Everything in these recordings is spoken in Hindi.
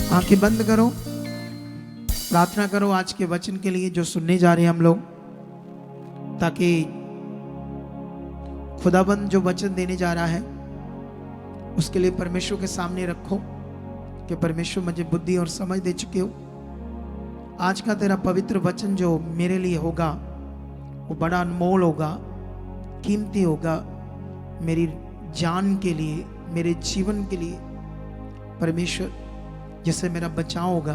आंखें बंद करो, प्रार्थना करो आज के वचन के लिए जो सुनने जा रहे हैं हम लोग, ताकि खुदाबंद जो वचन देने जा रहा है उसके लिए परमेश्वर के सामने रखो कि परमेश्वर मुझे बुद्धि और समझ दे चुके हो। आज का तेरा पवित्र वचन जो मेरे लिए होगा वो बड़ा अनमोल होगा, कीमती होगा, मेरी जान के लिए, मेरे जीवन के लिए। परमेश्वर जिससे मेरा बचाव होगा,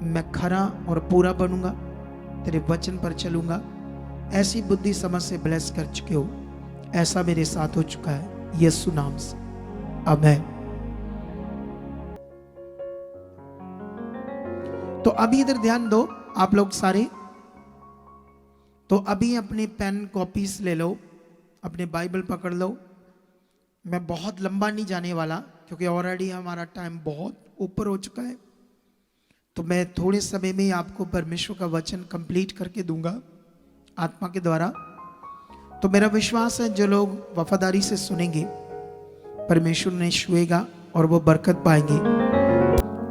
मैं खरा और पूरा बनूंगा, तेरे वचन पर चलूंगा। ऐसी बुद्धि समझ से ब्लेस कर चुके हो, ऐसा मेरे साथ हो चुका है यीशु नाम से, आमीन। तो अभी इधर ध्यान दो आप लोग सारे। तो अभी अपने पेन कॉपीज ले लो, अपने बाइबल पकड़ लो। मैं बहुत लंबा नहीं जाने वाला क्योंकि ऑलरेडी हमारा टाइम बहुत ऊपर हो चुका है। तो मैं थोड़े समय में आपको परमेश्वर का वचन कंप्लीट करके दूंगा आत्मा के द्वारा। तो मेरा विश्वास है जो लोग वफादारी से सुनेंगे परमेश्वर ने छुएगा और वो बरकत पाएंगे।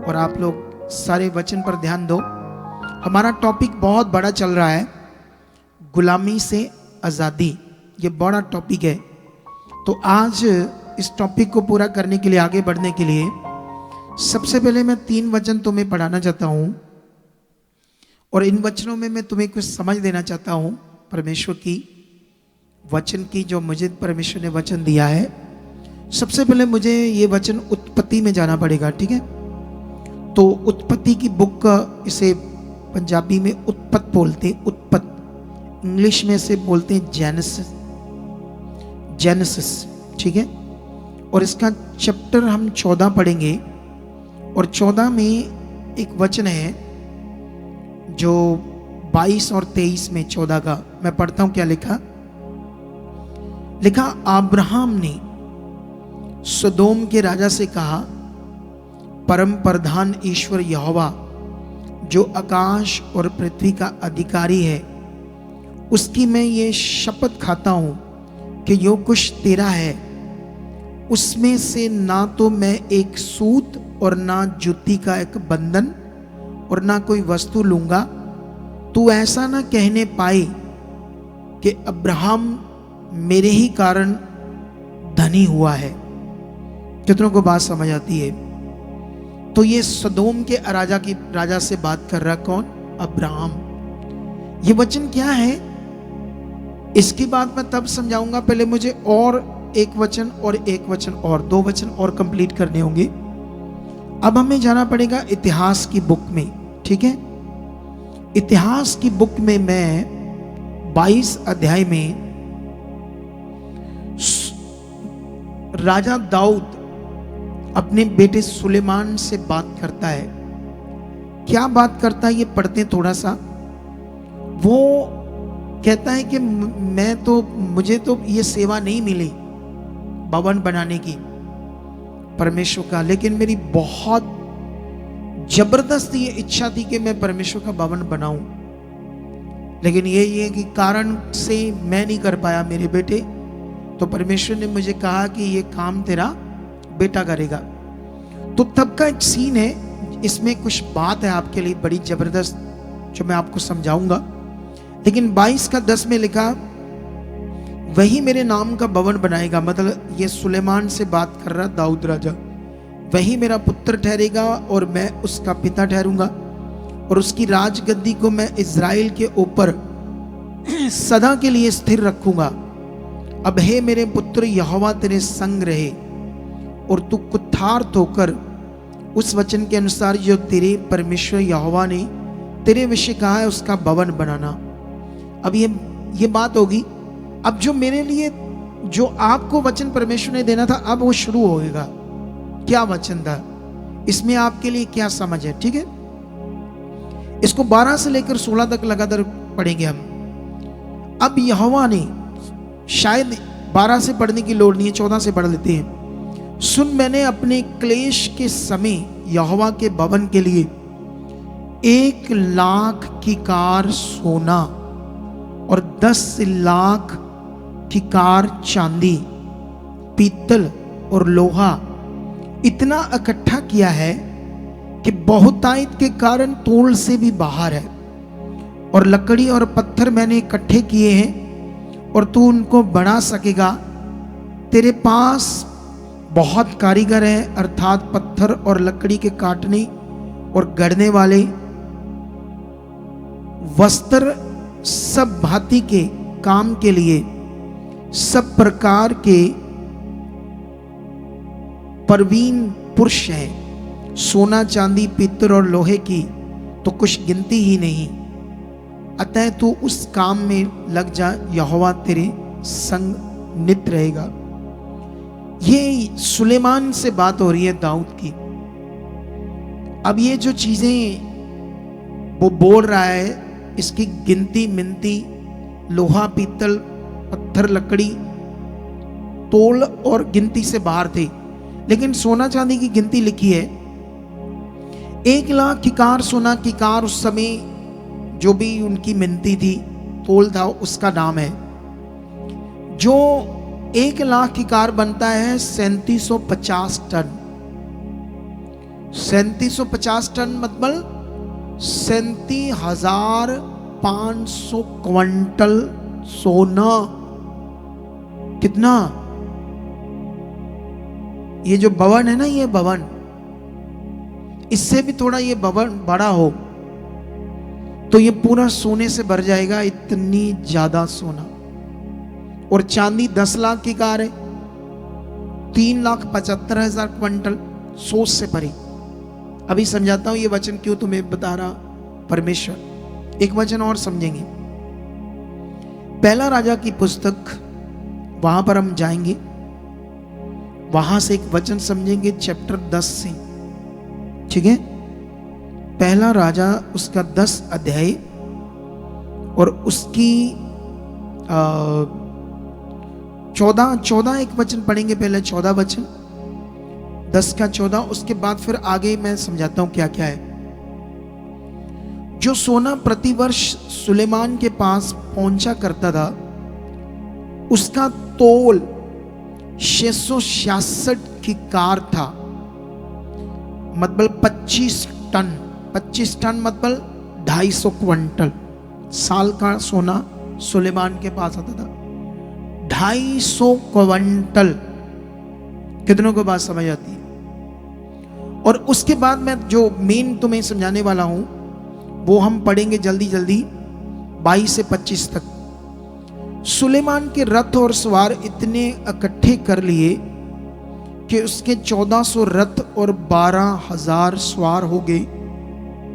और आप लोग सारे वचन पर ध्यान दो। हमारा टॉपिक बहुत बड़ा चल रहा है, गुलामी से आज़ादी। ये बड़ा टॉपिक है। तो आज इस टॉपिक को पूरा करने के लिए, आगे बढ़ने के लिए, सबसे पहले मैं 3 वचन तुम्हें पढ़ाना चाहता हूं और इन वचनों में मैं तुम्हें कुछ समझ देना चाहता हूं परमेश्वर की वचन की, जो मुझे परमेश्वर ने वचन दिया है। सबसे पहले मुझे ये वचन उत्पत्ति में जाना पड़ेगा, ठीक है। तो उत्पत्ति की बुक का, इसे पंजाबी में उत्पत्त बोलते हैं, उत्पत्त। इंग्लिश में से बोलते हैं जेनेसिस, जेनेसिस, ठीक है। और इसका चैप्टर हम 14 पढ़ेंगे और 14 में एक वचन है जो 22 और 23 में 14 का मैं पढ़ता हूं। क्या लिखा? लिखा, अब्राहम ने सदोम के राजा से कहा, परम प्रधान ईश्वर यहोवा जो आकाश और पृथ्वी का अधिकारी है, उसकी मैं ये शपथ खाता हूं कि जो कुछ तेरा है उसमें से ना तो मैं एक सूत और ना जुती का एक बंधन और ना कोई वस्तु लूंगा। तू ऐसा ना कहने पाए कि अब्राहम मेरे ही कारण धनी हुआ है। कितनों को बात समझ आती है? तो ये सदोम के राजा से बात कर रहा कौन? अब्राहम। ये वचन क्या है इसकी बात मैं तब समझाऊंगा। पहले मुझे और एक वचन और एक वचन और 2 वचन और कंप्लीट करने होंगे। अब हमें जाना पड़ेगा इतिहास की बुक में, ठीक है। इतिहास की बुक में मैं 22 अध्याय में राजा दाऊद अपने बेटे सुलेमान से बात करता है। क्या बात करता है ये पढ़ते हैं थोड़ा सा। वो कहता है कि मुझे तो ये सेवा नहीं मिली भवन बनाने की परमेश्वर का, लेकिन मेरी बहुत जबरदस्त ये इच्छा थी कि मैं परमेश्वर का भवन बनाऊं। लेकिन ये कि कारण से मैं नहीं कर पाया मेरे बेटे। तो परमेश्वर ने मुझे कहा कि ये काम तेरा बेटा करेगा। तो तब का एक सीन है, इसमें कुछ बात है आपके लिए बड़ी जबरदस्त जो मैं आपको समझाऊंगा। लेकिन 22 का 10 में लिखा, वही मेरे नाम का भवन बनाएगा। मतलब ये सुलेमान से बात कर रहा दाऊद राजा। वही मेरा पुत्र ठहरेगा और मैं उसका पिता ठहरूंगा और उसकी राजगद्दी को मैं इज़राइल के ऊपर सदा के लिए स्थिर रखूंगा। अब हे मेरे पुत्र, यहोवा तेरे संग रहे और तू कुठारत होकर उस वचन के अनुसार जो तेरे परमेश्वर यहोवा ने तेरे विषय कहा है उसका भवन बनाना। अब ये बात होगी। अब जो मेरे लिए, जो आपको वचन परमेश्वर ने देना था, अब वो शुरू होएगा। क्या वचन था इसमें, आपके लिए क्या समझ है, ठीक है। इसको 12 से लेकर 16 तक लगातार पढ़ेंगे हम। अब यहोवा ने, शायद 12 से पढ़ने की लोड़ नहीं है, 14 से पढ़ लेते हैं। सुन, मैंने अपने क्लेश के समय यहोवा के भवन के लिए 1 लाख की कार सोना और 10 लाख की कार चांदी, पीतल और लोहा इतना इकट्ठा किया है कि बहुतायत के कारण तोल से भी बाहर है, और लकड़ी और पत्थर मैंने इकट्ठे किए हैं और तू उनको बढ़ा सकेगा। तेरे पास बहुत कारीगर हैं, अर्थात पत्थर और लकड़ी के काटने और गढ़ने वाले, वस्त्र सब भांति के काम के लिए, सब प्रकार के प्रवीण पुरुष हैं। सोना चांदी पीतल और लोहे की तो कुछ गिनती ही नहीं। अतः तू उस काम में लग जा, यहोवा तेरे संग नित रहेगा। ये सुलेमान से बात हो रही है, दाऊद की। अब ये जो चीजें वो बोल रहा है, इसकी गिनती मिनती, लोहा पीतल पत्थर लकड़ी तोल और गिनती से बाहर थे। लेकिन सोना चांदी की गिनती लिखी है, 1,00,000 किकार सोना, किकार उस समय जो भी उनकी मिनती थी, तोल था, उसका नाम है। जो 1,00,000 किकार बनता है 3750 टन। 3750 टन मतलब 37,500 क्विंटल सोना। कितना? ये जो भवन है ना, ये भवन, इससे भी थोड़ा ये भवन बड़ा हो तो ये पूरा सोने से भर जाएगा, इतनी ज्यादा सोना। और चांदी 10 लाख की कार है, 3,75,000 क्विंटल, सोच से भरी। अभी समझाता हूं ये वचन क्यों तुम्हें बता रहा परमेश्वर। एक वचन और समझेंगे, पहला राजा की पुस्तक, वहां पर हम जाएंगे, वहां से एक वचन समझेंगे चैप्टर 10 से, ठीक है। पहला राजा उसका 10 अध्याय और उसकी 14 एक वचन पढ़ेंगे, पहले 14 वचन, 10 का 14, उसके बाद फिर आगे मैं समझाता हूं क्या क्या है। जो सोना प्रतिवर्ष सुलेमान के पास पहुंचा करता था, उसका तोल 666 की कार था, मतलब 25 टन। 25 टन मतलब 250 क्विंटल। साल का सोना सुलेमान के पास आता था 250 क्विंटल। कितनों को बात समझ आती है? और उसके बाद मैं जो मेन तुम्हें समझाने वाला हूं वो हम पढ़ेंगे जल्दी जल्दी 22 से 25 तक। सुलेमान के रथ और सवार इतने इकट्ठे कर लिए कि उसके 1400 रथ और 12,000 सवार हो गए,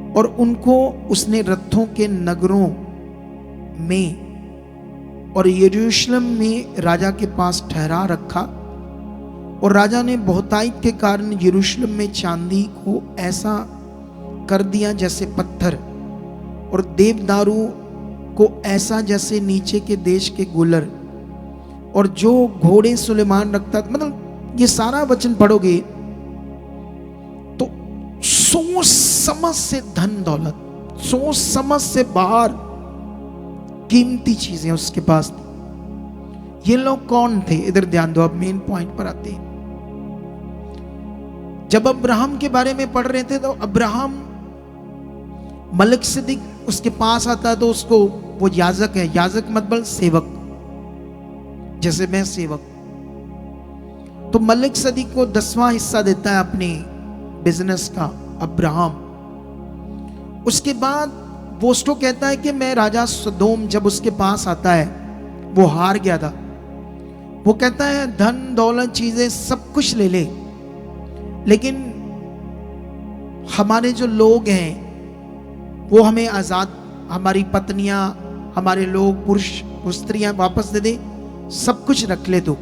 और उनको उसने रथों के नगरों में और यरूशलेम में राजा के पास ठहरा रखा। और राजा ने बहुतायत के कारण यरूशलेम में चांदी को ऐसा कर दिया जैसे पत्थर, और देवदारू को ऐसा जैसे नीचे के देश के गुलर। और जो घोड़े सुलेमान रखता, मतलब ये सारा वचन पढ़ोगे तो सोच समझ से धन दौलत, सोच समझ से बाहर कीमती चीजें उसके पास थी। ये लोग कौन थे? इधर ध्यान दो, अब मेन पॉइंट पर आते हैं। जब अब्राहम के बारे में पढ़ रहे थे तो अब्राहम मलिकसिदिक उसके पास आता है, तो उसको, वो याजक है, याजक मतलब सेवक, जैसे मैं सेवक। तो मलिकसिदिक को 10वां हिस्सा देता है अपने बिजनेस का अब्राहम। उसके बाद वो उसको कहता है कि मैं राजा सदोम, जब उसके पास आता है, वो हार गया था, वो कहता है धन दौलत चीजें सब कुछ ले ले, लेकिन हमारे जो लोग हैं वो हमें आजाद, हमारी पत्नियां, हमारे लोग, पुरुष स्त्रियां वापस दे दे, सब कुछ रख ले। तो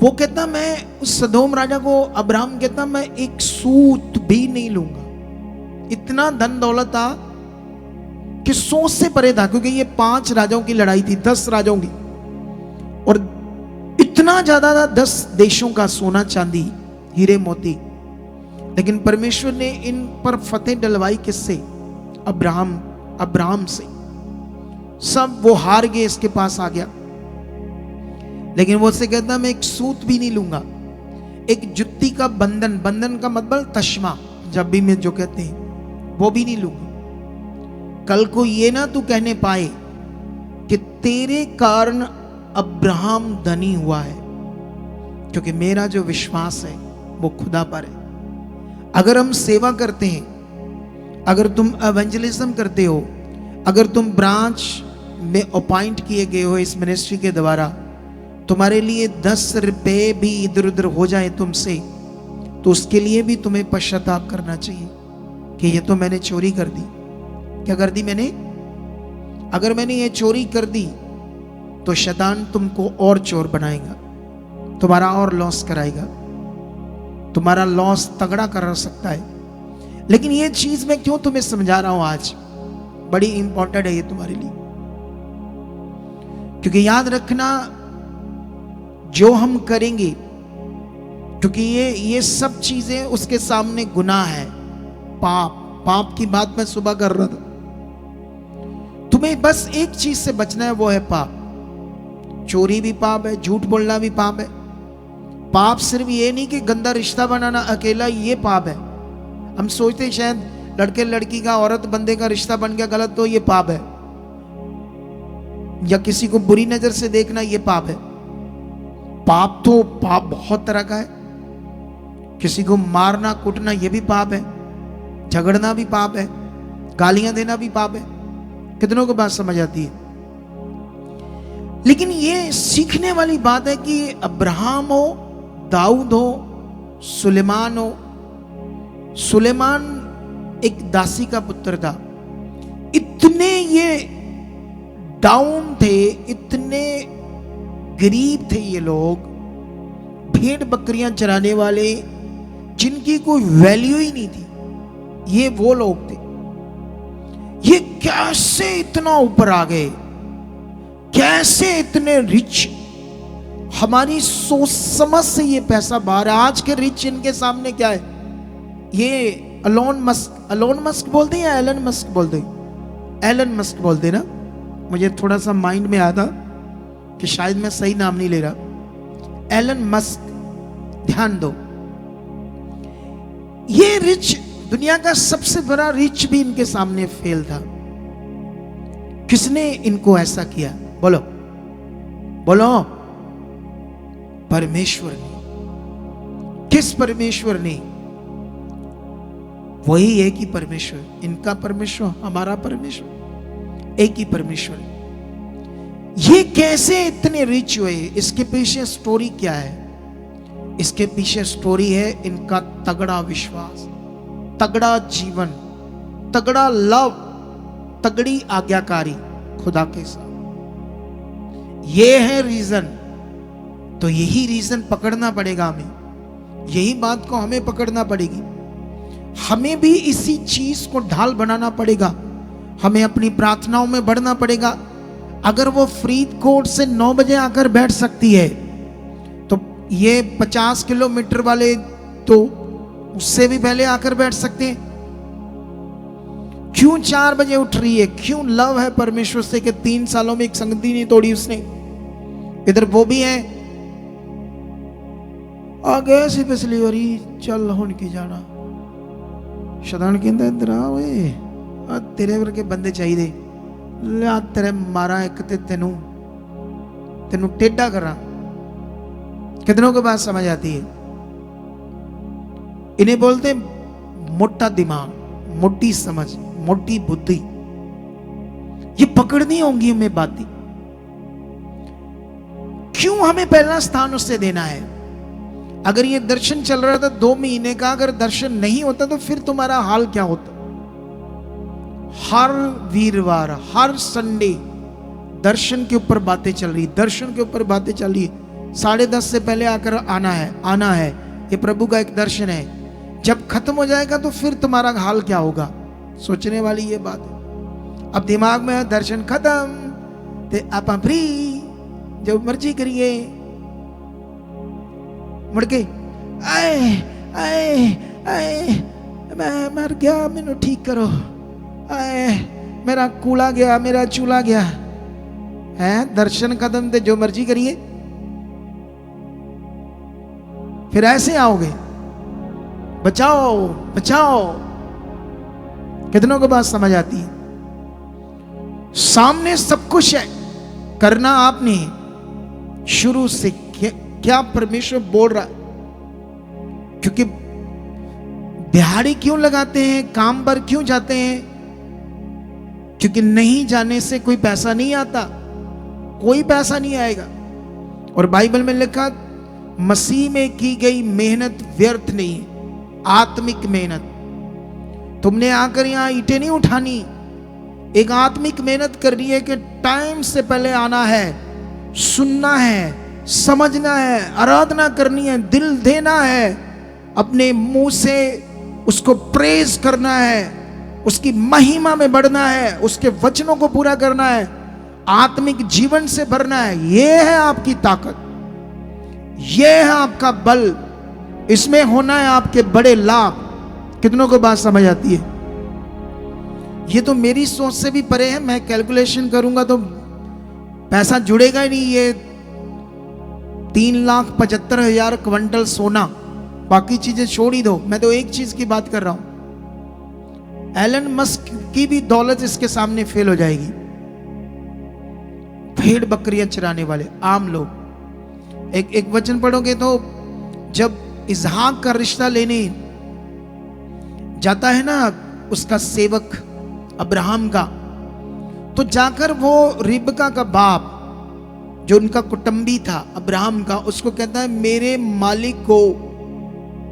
वो कहता मैं उस सदोम राजा को, अब्राहम कहता मैं एक सूत भी नहीं लूंगा। इतना धन दौलत था कि सोच से परे था, क्योंकि ये 5 राजाओं की लड़ाई थी, 10 राजाओं की, और इतना ज्यादा था, 10 देशों का सोना चांदी हीरे मोती। लेकिन परमेश्वर ने इन पर फतेह डलवाई किससे? अब्राहम से। सब वो हार गए, इसके पास आ गया, लेकिन वो उससे कहता मैं एक सूत भी नहीं लूंगा, एक जुत्ती का बंधन, बंधन का मतलब तश्मा, जब भी मैं जो कहते हैं वो भी नहीं लूंगा। कल को ये ना तू कहने पाए कि तेरे कारण अब्राहम धनी हुआ है, क्योंकि मेरा जो विश्वास है वो खुदा पर है। अगर हम सेवा करते हैं, अगर तुम एवेंजलिज्म करते हो, अगर तुम ब्रांच में अपॉइंट किए गए हो इस मिनिस्ट्री के द्वारा, तुम्हारे लिए 10 रुपए भी इधर उधर हो जाए तुमसे, तो उसके लिए भी तुम्हें पश्चाताप करना चाहिए कि ये तो मैंने चोरी कर दी। क्या कर दी मैंने? अगर मैंने ये चोरी कर दी तो शैतान तुमको और चोर बनाएगा, तुम्हारा और लॉस कराएगा, तुम्हारा लॉस तगड़ा कर सकता है। लेकिन ये चीज मैं क्यों तुम्हें समझा रहा हूं आज, बड़ी इंपॉर्टेंट है ये तुम्हारे लिए। क्योंकि याद रखना, जो हम करेंगे, क्योंकि ये सब चीजें उसके सामने गुनाह है, पाप की बात मैं सुबह कर रहा था। तुम्हें बस एक चीज से बचना है, वो है पाप। चोरी भी पाप है, झूठ बोलना भी पाप है। पाप सिर्फ ये नहीं कि गंदा रिश्ता बनाना अकेला ये पाप है। हम सोचते हैं शायद लड़के लड़की का, औरत बंदे का रिश्ता बन गया गलत तो ये पाप है, या किसी को बुरी नजर से देखना ये पाप है। पाप तो पाप बहुत तरह का है। किसी को मारना कूटना ये भी पाप है, झगड़ना भी पाप है, गालियां देना भी पाप है। कितनों को बात समझ आती है? लेकिन ये सीखने वाली बात है कि अब्राहम हो, दाऊद हो, सुलेमान हो। सुलेमान एक दासी का पुत्र था। इतने ये डाउन थे, इतने गरीब थे ये लोग, भेड़ बकरियां चराने वाले, जिनकी कोई वैल्यू ही नहीं थी, ये वो लोग थे। ये कैसे इतना ऊपर आ गए, कैसे इतने रिच? हमारी सोच समझ से ये पैसा बाहर है। आज के रिच इनके सामने क्या है? ये एलोन मस्क बोलते हैं या एलन मस्क बोलते हैं? एलन मस्क बोलते ना, मुझे थोड़ा सा माइंड में आया था कि शायद मैं सही नाम नहीं ले रहा। एलन मस्क, ध्यान दो, ये रिच, दुनिया का सबसे बड़ा रिच भी इनके सामने फेल था। किसने इनको ऐसा किया? बोलो बोलो। परमेश्वर ने। किस परमेश्वर ने? वही एक ही परमेश्वर, इनका परमेश्वर, हमारा परमेश्वर, एक ही परमेश्वर। ये कैसे इतने रिच हुए? इसके पीछे स्टोरी क्या है? इसके पीछे स्टोरी है इनका तगड़ा विश्वास, तगड़ा जीवन, तगड़ा लव, तगड़ी आज्ञाकारी खुदा के साथ। ये है रीजन। तो यही रीजन पकड़ना पड़ेगा हमें, यही बात को हमें पकड़ना पड़ेगी। हमें भी इसी चीज को ढाल बनाना पड़ेगा। हमें अपनी प्रार्थनाओं में बढ़ना पड़ेगा। अगर वो फरीदकोट से 9 बजे आकर बैठ सकती है, तो ये 50 किलोमीटर वाले तो उससे भी पहले आकर बैठ सकते हैं। क्यों 4 बजे उठ रही है? क्यों लव है परमेश्वर से कि 3 सालों में एक संगति नहीं तोड़ी उसने। इधर वो भी है, आ गए सी पिछली बारी, चल हुन की जाना। शैतान कहता इधर आ ओए, आ तेरे वर्गे बंदे चाहिए, लिया तेरे मारा एक ते तेनू टेढ़ा करा। कितनों को बात समझ आती है? इन्हें बोलते मोटा दिमाग, मोटी समझ, मोटी बुद्धि। ये पकड़नी होंगी हमें बातें। क्यों हमें पहला स्थान उससे देना है? अगर ये दर्शन चल रहा था 2 महीने का, अगर दर्शन नहीं होता तो फिर तुम्हारा हाल क्या होता? हर वीरवार, हर संडे दर्शन के ऊपर बातें चल रही, दर्शन के ऊपर बातें चल रही। 10:30 से पहले आकर आना है। ये प्रभु का एक दर्शन है। जब खत्म हो जाएगा तो फिर तुम्हारा हाल क्या होगा? सोचने वाली ये बात है। अब दिमाग में दर्शन खत्म ते आप फ्री, जो मर्जी करिए। मुड़ के आए आए आए, मैं मर गया, मैनू ठीक करो, आए मेरा कूड़ा गया, मेरा चूल्हा गया है। दर्शन खत्म ते जो मर्जी करिए। फिर ऐसे आओगे? बचाओ बचाओ। कितनों को बात समझ आती है? सामने सब कुछ है, करना आपने शुरू से क्या परमेश्वर बोल रहा। क्योंकि दिहाड़ी क्यों लगाते हैं, काम पर क्यों जाते हैं? क्योंकि नहीं जाने से कोई पैसा नहीं आता, कोई पैसा नहीं आएगा। और बाइबल में लिखा, मसीह में की गई मेहनत व्यर्थ नहीं है, आत्मिक मेहनत। तुमने आकर यहां ईंटें नहीं उठानी, एक आत्मिक मेहनत करनी है कि टाइम से पहले आना है, सुनना है, समझना है, आराधना करनी है, दिल देना है, अपने मुंह से उसको प्रेज करना है, उसकी महिमा में बढ़ना है, उसके वचनों को पूरा करना है, आत्मिक जीवन से भरना है। यह है आपकी ताकत, यह है आपका बल, इसमें होना है आपके बड़े लाभ। कितनों को बात समझ आती है? ये तो मेरी सोच से भी परे है। मैं कैलकुलेशन करूंगा तो पैसा जुड़ेगा ही नहीं। ये 3,75,000 क्विंटल सोना, बाकी चीजें छोड़ ही दो। मैं तो एक चीज की बात कर रहा हूं, एलन मस्क की भी दौलत इसके सामने फेल हो जाएगी। भेड़ बकरियां चराने वाले आम लोग। एक वचन पढ़ोगे तो जब इसहाक का रिश्ता लेने जाता है ना उसका सेवक अब्राहम का, तो जाकर वो रिबका का बाप जो उनका कुटुंबी था अब्राहम का, उसको कहता है मेरे मालिक को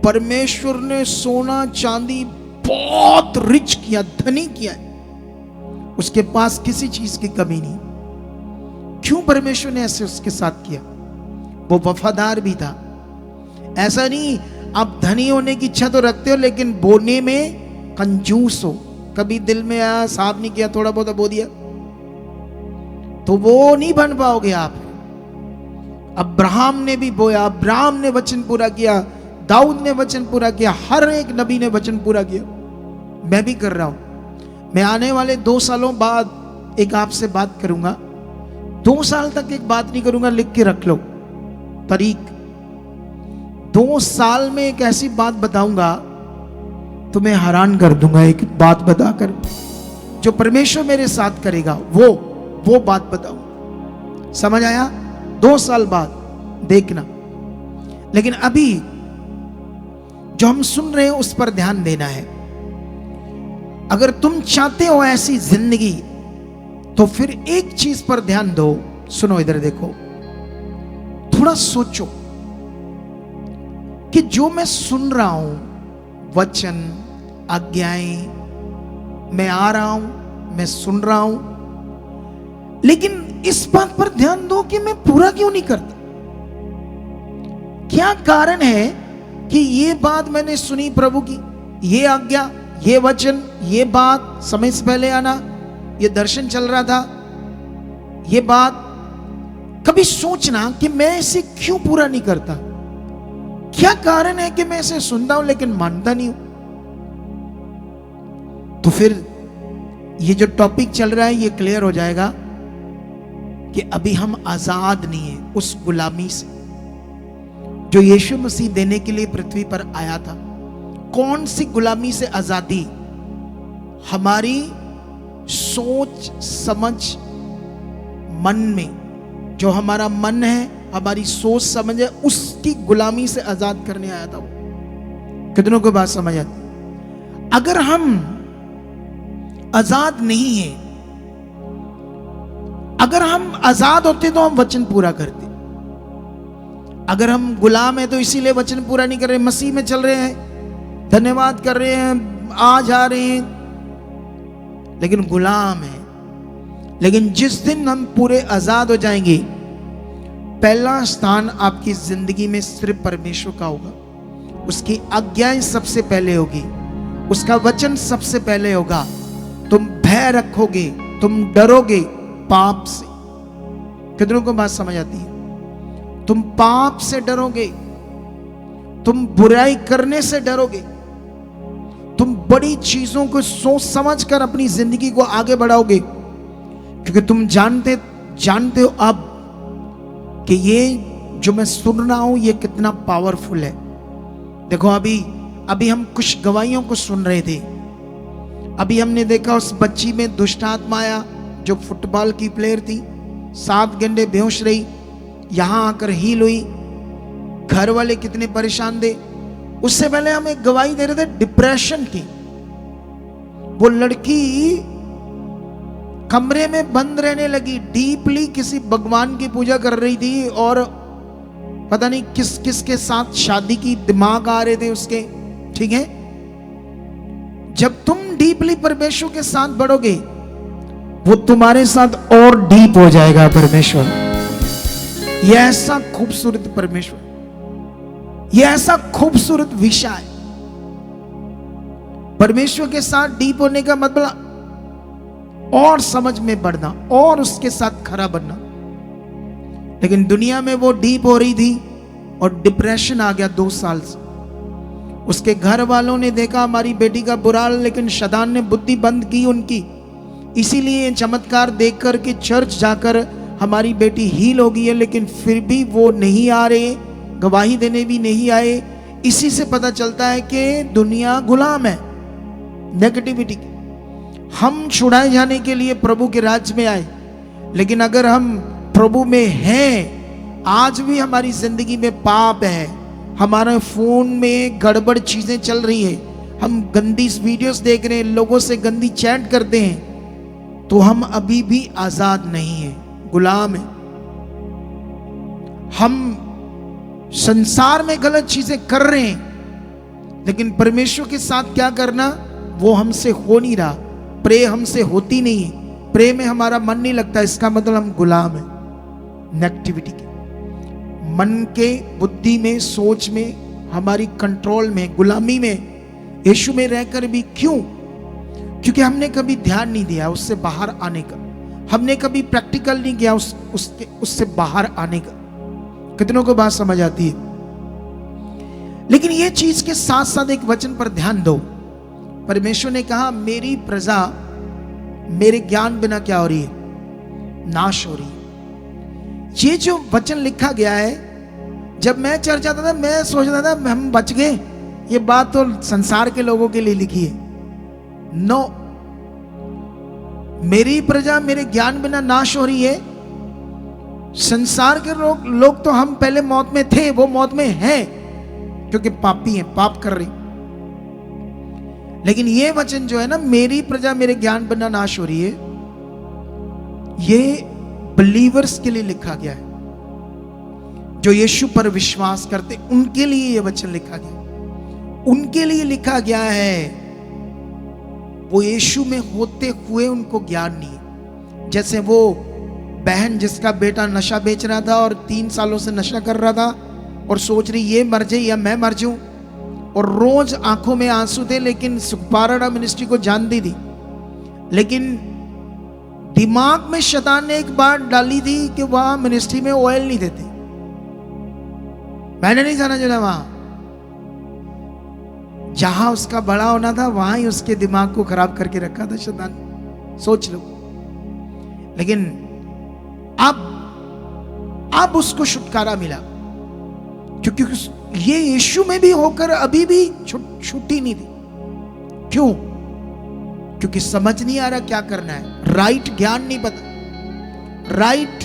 परमेश्वर ने सोना चांदी बहुत रिच किया, धनी किया, उसके पास किसी चीज की कमी नहीं। क्यों परमेश्वर ने ऐसे उसके साथ किया? वो वफादार भी था। ऐसा नहीं आप धनी होने की इच्छा तो रखते हो लेकिन बोने में कंजूस हो। कभी दिल में आया, साफ नहीं किया, थोड़ा बहुत बो दिया, तो वो नहीं बन पाओगे आप। अब्राहम ने भी बोया, अब्राहम ने वचन पूरा किया, दाऊद ने वचन पूरा किया, हर एक नबी ने वचन पूरा किया। मैं भी कर रहा हूं। मैं आने वाले 2 सालों बाद एक आपसे बात करूंगा। 2 साल तक एक बात नहीं करूंगा, लिख के रख लो तारीख। 2 साल में एक ऐसी बात बताऊंगा, तुम्हें हैरान कर दूंगा। एक बात बताकर जो परमेश्वर मेरे साथ करेगा वो बात बताऊं। समझ आया? 2 साल बाद देखना। लेकिन अभी जो हम सुन रहे हैं उस पर ध्यान देना है। अगर तुम चाहते हो ऐसी जिंदगी तो फिर एक चीज पर ध्यान दो। सुनो, इधर देखो, थोड़ा सोचो कि जो मैं सुन रहा हूं, वचन, आज्ञाएं, मैं आ रहा हूं, मैं सुन रहा हूं, लेकिन इस बात पर ध्यान दो कि मैं पूरा क्यों नहीं करता। क्या कारण है कि ये बात मैंने सुनी प्रभु की, ये आज्ञा, ये वचन, ये बात, समय से पहले आना, ये दर्शन चल रहा था, ये बात, कभी सोचना कि मैं इसे क्यों पूरा नहीं करता। क्या कारण है कि मैं इसे सुनता हूं लेकिन मानता नहीं हूं। तो फिर ये जो टॉपिक चल रहा है ये क्लियर हो जाएगा कि अभी हम आजाद नहीं है उस गुलामी से जो यीशु मसीह देने के लिए पृथ्वी पर आया था। कौन सी गुलामी से आजादी? हमारी सोच समझ मन में, जो हमारा मन है, हमारी सोच समझ है, उसकी गुलामी से आजाद करने आया था वो। कितनों को बात समझ आती? अगर हम आजाद नहीं है, अगर हम आजाद होते तो हम वचन पूरा करते। अगर हम गुलाम है तो इसीलिए वचन पूरा नहीं कर रहे, मसीह में चल रहे हैं, धन्यवाद कर रहे हैं, आ जा रहे हैं, लेकिन गुलाम है। लेकिन जिस दिन हम पूरे आजाद हो जाएंगे, पहला स्थान आपकी जिंदगी में सिर्फ परमेश्वर का होगा। उसकी आज्ञाएं सबसे पहले होगी, उसका वचन सबसे पहले होगा। तुम भय रखोगे, तुम डरोगे पाप से। कितनों को बात समझ आती है? तुम पाप से डरोगे, तुम बुराई करने से डरोगे, तुम बड़ी चीजों को सोच समझ कर अपनी जिंदगी को आगे बढ़ाओगे, क्योंकि तुम जानते हो अब कि ये जो मैं सुन रहा हूं ये कितना पावरफुल है। देखो, अभी अभी हम कुछ गवाहियों को सुन रहे थे। अभी हमने देखा उस बच्ची में दुष्ट आत्मा आया जो फुटबॉल की प्लेयर थी, 7 घंटे बेहोश रही, यहां आकर हील हुई। घर वाले कितने परेशान थे। उससे पहले हम एक गवाही दे रहे थे डिप्रेशन की। वो लड़की कमरे में बंद रहने लगी, डीपली किसी भगवान की पूजा कर रही थी और पता नहीं किस किस के साथ शादी की दिमाग आ रहे थे उसके। ठीक है, जब तुम डीपली परमेश्वर के साथ बढ़ोगे वो तुम्हारे साथ और डीप हो जाएगा परमेश्वर। यह ऐसा खूबसूरत परमेश्वर, यह ऐसा खूबसूरत विषय है। परमेश्वर के साथ डीप होने का मतलब और समझ में बढ़ना और उसके साथ खरा बनना। लेकिन दुनिया में वो डीप हो रही थी और डिप्रेशन आ गया 2 साल से। उसके घर वालों ने देखा हमारी बेटी का बुरा हाल, लेकिन शैतान ने बुद्धि बंद की उनकी। इसीलिए चमत्कार देख कर के चर्च जाकर हमारी बेटी हील हो गई है, लेकिन फिर भी वो नहीं आ रहे, गवाही देने भी नहीं आए। इसी से पता चलता है कि दुनिया गुलाम है नेगेटिविटी की। हम छुड़ाए जाने के लिए प्रभु के राज्य में आए, लेकिन अगर हम प्रभु में हैं, आज भी हमारी जिंदगी में पाप है, हमारे फोन में गड़बड़ चीजें चल रही है, हम गंदी वीडियोस देख रहे हैं, लोगों से गंदी चैट करते हैं, तो हम अभी भी आजाद नहीं है, गुलाम है। हम संसार में गलत चीजें कर रहे हैं, लेकिन परमेश्वर के साथ क्या करना वो हमसे हो नहीं रहा। प्रे हमसे होती नहीं है, प्रे में हमारा मन नहीं लगता, इसका मतलब हम गुलाम है नेगेटिविटी के। मन के, बुद्धि में, सोच में, हमारी कंट्रोल में, गुलामी में, यीशु में रहकर भी। क्यों? क्योंकि हमने कभी ध्यान नहीं दिया उससे बाहर आने का, हमने कभी प्रैक्टिकल नहीं किया उससे बाहर आने का। कितनों को बात समझ आती है? लेकिन ये चीज के साथ साथ एक वचन पर ध्यान दो। परमेश्वर ने कहा मेरी प्रजा मेरे ज्ञान बिना क्या हो रही है? नाश हो रही है। ये जो वचन लिखा गया है, जब मैं चर्च जाता था मैं सोचता था हम बच गए, ये बात तो संसार के लोगों के लिए लिखी है। नो, मेरी प्रजा मेरे ज्ञान बिना नाश हो रही है। संसार के लोग तो हम पहले मौत में थे, वो मौत में हैं क्योंकि पापी हैं, पाप कर रहे। लेकिन ये वचन जो है ना, मेरी प्रजा मेरे ज्ञान बिना नाश हो रही है, ये बिलीवर्स के लिए लिखा गया है, जो यीशु पर विश्वास करते उनके लिए ये वचन लिखा गया। उनके लिए लिखा गया है, वो यीशु में होते हुए उनको ज्ञान नहीं है। जैसे वो बहन जिसका बेटा नशा बेच रहा था और 3 सालों से नशा कर रहा था और सोच रही ये मर जाए या मैं मर जाऊं, और रोज आंखों में आंसू थे, लेकिन सुखपाराडा मिनिस्ट्री को जानती थी, लेकिन दिमाग में शैतान ने एक बात डाली थी कि वहां मिनिस्ट्री में ऑयल नहीं देते, मैंने नहीं जाना चाहिए वहां। जहां उसका बड़ा होना था वहां ही उसके दिमाग को खराब करके रखा था शैतान, सोच लो। लेकिन अब उसको छुटकारा मिला, क्योंकि ये यीशु में भी होकर अभी भी छुट्टी नहीं थी। क्यों? क्योंकि समझ नहीं आ रहा क्या करना है, राइट ज्ञान नहीं पता, राइट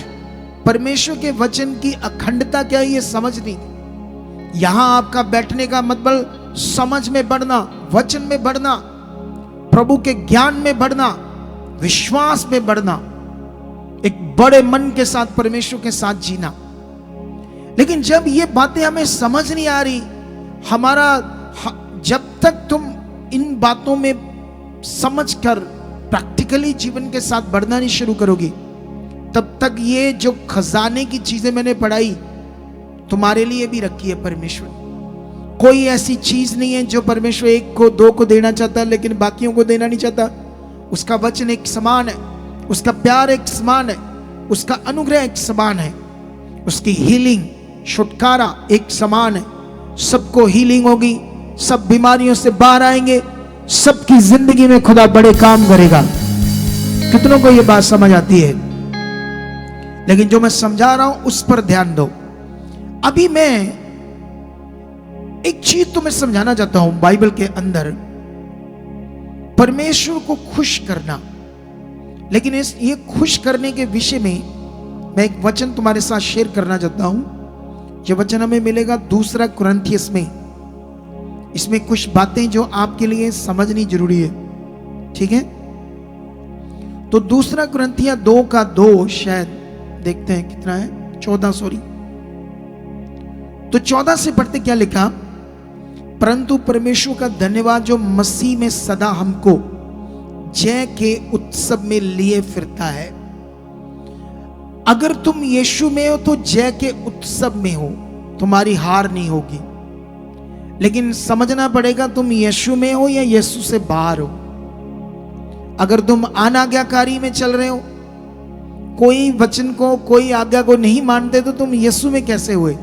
परमेश्वर के वचन की अखंडता क्या है ये समझ नहीं थी। यहां आपका बैठने का मतलब समझ में बढ़ना, वचन में बढ़ना, प्रभु के ज्ञान में बढ़ना, विश्वास में बढ़ना, एक बड़े मन के साथ परमेश्वर के साथ जीना। लेकिन जब ये बातें हमें समझ नहीं आ रही, जब तक तुम इन बातों में समझकर प्रैक्टिकली जीवन के साथ बढ़ना नहीं शुरू करोगे, तब तक ये जो खजाने की चीजें मैंने पढ़ाई तुम्हारे लिए भी रखी है परमेश्वर। कोई ऐसी चीज नहीं है जो परमेश्वर 1 को 2 को देना चाहता लेकिन बाकियों को देना नहीं चाहता। उसका वचन एक समान है, उसका प्यार एक समान है, उसका अनुग्रह एक समान है, उसकी हीलिंग, छुटकारा एक समान है। सबको हीलिंग होगी, सब बीमारियों से बाहर आएंगे, सबकी जिंदगी में खुदा बड़े काम करेगा। कितनों को ये बात समझ आती है? लेकिन जो मैं समझा रहा हूं उस पर ध्यान दो। अभी मैं एक चीज तो मैं समझाना चाहता हूं, बाइबल के अंदर परमेश्वर को खुश करना, लेकिन ये खुश करने के विषय में मैं एक वचन तुम्हारे साथ शेयर करना चाहता हूं। ये वचन हमें मिलेगा 2 कुरिन्थियस में। इसमें कुछ बातें जो आपके लिए समझनी जरूरी है, ठीक है? तो 2 कुरिन्थिया 2:2 शायद देखते हैं कितना है, 14 सॉरी। तो 14 से पढ़ते क्या लिखा? परंतु परमेश्वर का धन्यवाद जो मसीह में सदा हमको जय के उत्सव में लिए फिरता है। अगर तुम यीशु में हो तो जय के उत्सव में हो, तुम्हारी हार नहीं होगी। लेकिन समझना पड़ेगा तुम यीशु में हो या यीशु से बाहर हो। अगर तुम अनाज्ञाकारी में चल रहे हो, कोई वचन को, कोई आज्ञा को नहीं मानते, तो तुम यीशु में कैसे हुए?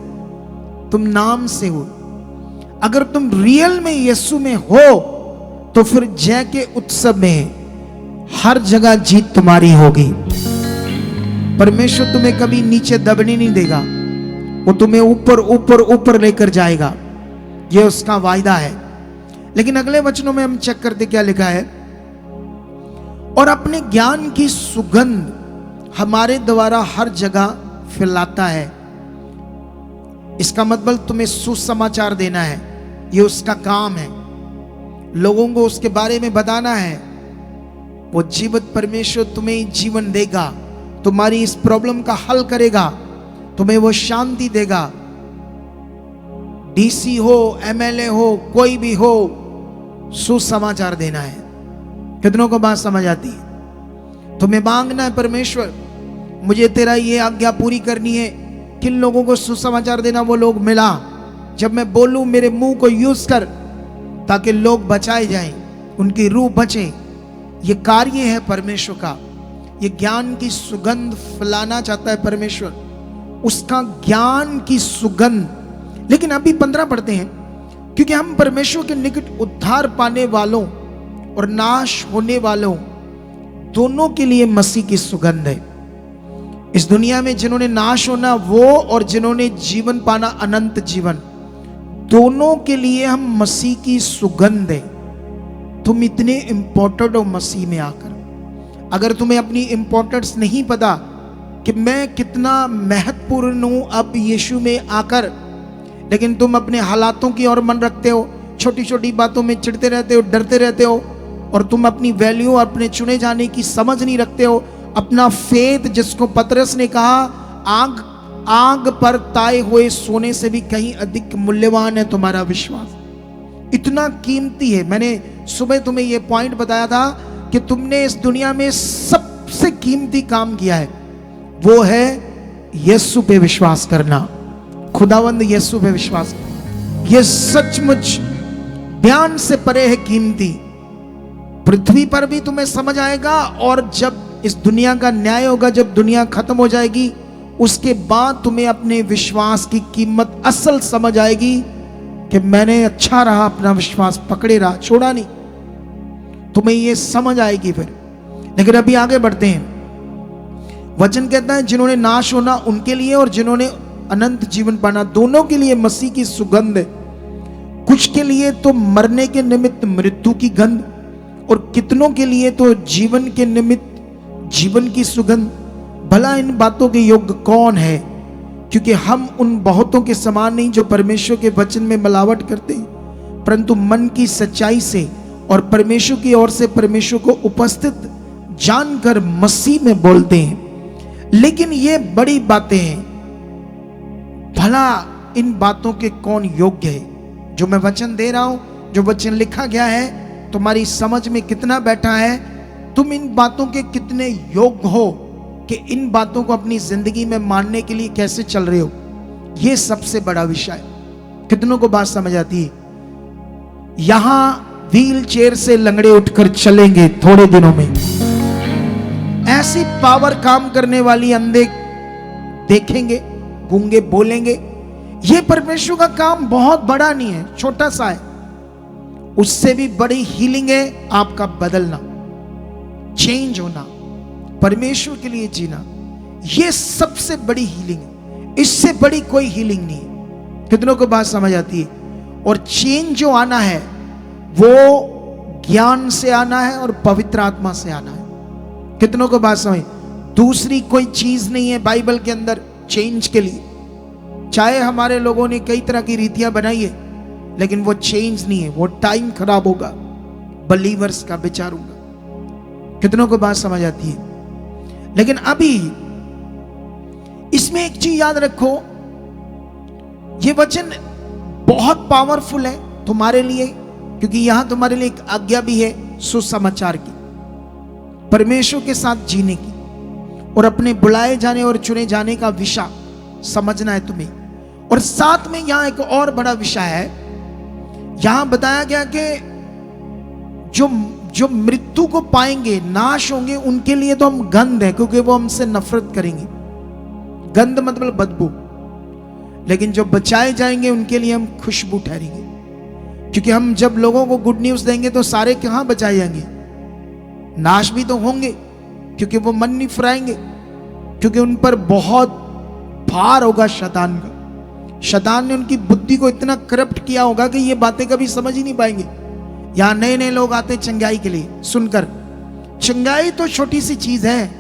तुम नाम से हो। अगर तुम रियल में यीशु में हो तो फिर जय के उत्सव में हर जगह जीत तुम्हारी होगी। परमेश्वर तुम्हें कभी नीचे दबने नहीं देगा, वो तुम्हें ऊपर ऊपर ऊपर लेकर जाएगा, ये उसका वायदा है। लेकिन अगले वचनों में हम चेक करते क्या लिखा है, और अपने ज्ञान की सुगंध हमारे द्वारा हर जगह फैलाता है। इसका मतलब तुम्हें सुसमाचार देना है, ये उसका काम है। लोगों को उसके बारे में बताना है। वो जीवित परमेश्वर तुम्हें जीवन देगा, तुम्हारी इस प्रॉब्लम का हल करेगा, तुम्हें वो शांति देगा। डीसी हो, एमएलए हो, कोई भी हो, सुसमाचार देना है। कितनों को बात समझ आती है? तुम्हें मांगना है, परमेश्वर मुझे तेरा ये आज्ञा पूरी करनी है। किन लोगों को सुसमाचार देना? वो लोग मिला, जब मैं बोलूं मेरे मुंह को यूज कर, ताकि लोग बचाए जाएं, उनकी रूह बचे। ये कार्य है परमेश्वर का। ये ज्ञान की सुगंध फैलाना चाहता है परमेश्वर, उसका ज्ञान की सुगंध। लेकिन अभी 15 पढ़ते हैं, क्योंकि हम परमेश्वर के निकट उद्धार पाने वालों और नाश होने वालों दोनों के लिए मसीह की सुगंध है। इस दुनिया में जिन्होंने नाश होना वो, और जिन्होंने जीवन पाना अनंत जीवन, दोनों के लिए हम मसीह की सुगंध है। तुम इतने इंपॉर्टेंट हो मसीह में आकर। अगर तुम्हें अपनी इंपॉर्टेंस नहीं पता कि मैं कितना महत्वपूर्ण हूं अब यीशु में आकर, लेकिन तुम अपने हालातों की ओर मन रखते हो, छोटी छोटी बातों में चिढ़ते रहते हो, डरते रहते हो, और तुम अपनी वैल्यू, अपने चुने जाने की समझ नहीं रखते हो। अपना फेथ, जिसको पतरस ने कहा आग आग पर ताए हुए सोने से भी कहीं अधिक मूल्यवान है तुम्हारा विश्वास, इतना कीमती है। मैंने सुबह तुम्हें यह पॉइंट बताया था कि तुमने इस दुनिया में सबसे कीमती काम किया है, वो है यीशु पे विश्वास करना, खुदावंद यीशु पे विश्वास करना। यह सचमुच बयान से परे है कीमती। पृथ्वी पर भी तुम्हें समझ आएगा, और जब इस दुनिया का न्याय होगा, जब दुनिया खत्म हो जाएगी, उसके बाद तुम्हें अपने विश्वास की कीमत असल समझ आएगी कि मैंने अच्छा रहा, अपना विश्वास पकड़े रहा, छोड़ा नहीं। तुम्हें यह समझ आएगी फिर। लेकिन अभी आगे बढ़ते हैं। वचन कहता है जिन्होंने नाश होना उनके लिए और जिन्होंने अनंत जीवन पाना दोनों के लिए मसीह की सुगंध है। कुछ के लिए तो मरने के निमित्त मृत्यु की गंध, और कितनों के लिए तो जीवन के निमित्त जीवन की सुगंध। भला इन बातों के योग्य कौन है? क्योंकि हम उन बहुतों के समान नहीं जो परमेश्वर के वचन में मिलावट करते हैं, परंतु मन की सच्चाई से और परमेश्वर की ओर से परमेश्वर को उपस्थित जानकर मसीह में बोलते हैं। लेकिन ये बड़ी बातें हैं, भला इन बातों के कौन योग्य है? जो मैं वचन दे रहा हूं, जो वचन लिखा गया है, तुम्हारी समझ में कितना बैठा है? तुम इन बातों के कितने योग्य हो कि इन बातों को अपनी जिंदगी में मानने के लिए कैसे चल रहे हो? यह सबसे बड़ा विषय है। कितनों को बात समझ आती है? यहां व्हील चेयर से लंगड़े उठकर चलेंगे थोड़े दिनों में। ऐसी पावर काम करने वाली अंधे देखेंगे, गूंगे बोलेंगे। यह परमेश्वर का काम बहुत बड़ा नहीं है, छोटा सा है। उससे भी बड़ी हीलिंग है आपका बदलना, चेंज होना, परमेश्वर के लिए जीना। यह सबसे बड़ी हीलिंग है, इससे बड़ी कोई हीलिंग नहीं है। कितनों को बात समझ आती है? और चेंज जो आना है वो ज्ञान से आना है और पवित्र आत्मा से आना है। कितनों को बात समझ? दूसरी कोई चीज नहीं है बाइबल के अंदर चेंज के लिए। चाहे हमारे लोगों ने कई तरह की रीतियां बनाई है, लेकिन वो चेंज नहीं है। वो टाइम खराब होगा बलीवर्स का, बेचारूंगा। कितनों को बात समझ आती है? लेकिन अभी इसमें एक चीज याद रखो, ये वचन बहुत पावरफुल है तुम्हारे लिए, क्योंकि यहां तुम्हारे लिए एक आज्ञा भी है सुसमाचार की, परमेश्वर के साथ जीने की, और अपने बुलाए जाने और चुने जाने का विषय समझना है तुम्हें। और साथ में यहां एक और बड़ा विषय है। यहां बताया गया कि जो मृत्यु को पाएंगे, नाश होंगे, उनके लिए तो हम गंध है, क्योंकि वो हमसे नफरत करेंगे। गंध मतलब बदबू। लेकिन जो बचाए जाएंगे उनके लिए हम खुशबू ठहरेंगे, क्योंकि हम जब लोगों को गुड न्यूज देंगे तो सारे कहां बचाए जाएंगे? नाश भी तो होंगे, क्योंकि वो मन नहीं फुराएंगे, क्योंकि उन पर बहुत भार होगा शैतान का। शैतान ने उनकी बुद्धि को इतना करप्ट किया होगा कि ये बातें कभी समझ ही नहीं पाएंगे। यहां नए नए लोग आते चंगाई के लिए, सुनकर चंगाई तो छोटी सी चीज है,